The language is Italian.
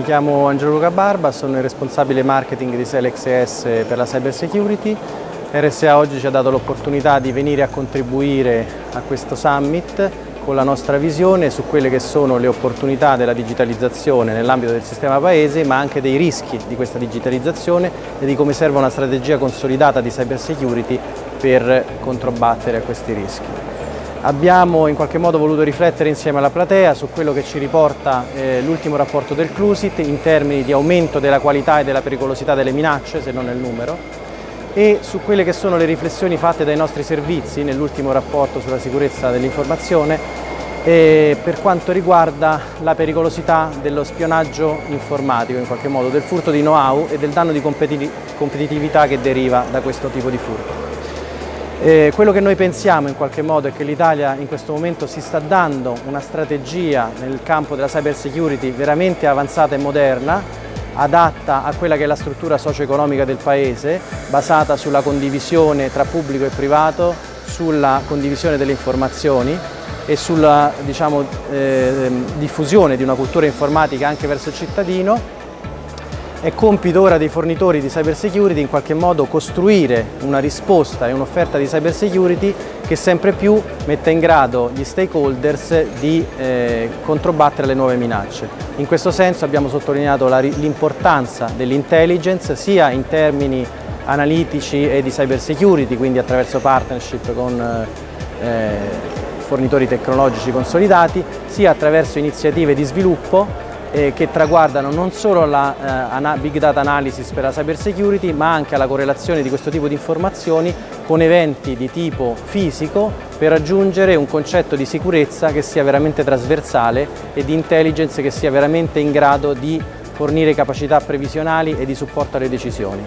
chiamo Angelo Luca Barba, sono il responsabile marketing di Selex ES per la Cyber Security. RSA oggi ci ha dato l'opportunità di venire a contribuire a questo summit con la nostra visione su quelle che sono le opportunità della digitalizzazione nell'ambito del sistema paese, ma anche dei rischi di questa digitalizzazione e di come serve una strategia consolidata di cyber security per controbattere a questi rischi. Abbiamo in qualche modo voluto riflettere insieme alla platea su quello che ci riporta l'ultimo rapporto del CLUSIT in termini di aumento della qualità e della pericolosità delle minacce, se non nel numero, e su quelle che sono le riflessioni fatte dai nostri servizi nell'ultimo rapporto sulla sicurezza dell'informazione per quanto riguarda la pericolosità dello spionaggio informatico, in qualche modo del furto di know-how e del danno di competitività che deriva da questo tipo di furto. Quello che noi pensiamo in qualche modo è che l'Italia in questo momento si sta dando una strategia nel campo della cyber security veramente avanzata e moderna, adatta a quella che è la struttura socio-economica del Paese, basata sulla condivisione tra pubblico e privato, sulla condivisione delle informazioni e sulla diffusione di una cultura informatica anche verso il cittadino. È compito ora dei fornitori di cyber security in qualche modo costruire una risposta e un'offerta di cyber security che sempre più metta in grado gli stakeholders di controbattere le nuove minacce. In questo senso abbiamo sottolineato l'importanza dell'intelligence sia in termini analitici e di cyber security, quindi attraverso partnership con fornitori tecnologici consolidati, sia attraverso iniziative di sviluppo che traguardano non solo la big data analysis per la cyber security, ma anche alla correlazione di questo tipo di informazioni con eventi di tipo fisico per raggiungere un concetto di sicurezza che sia veramente trasversale e di intelligence che sia veramente in grado di fornire capacità previsionali e di supporto alle decisioni.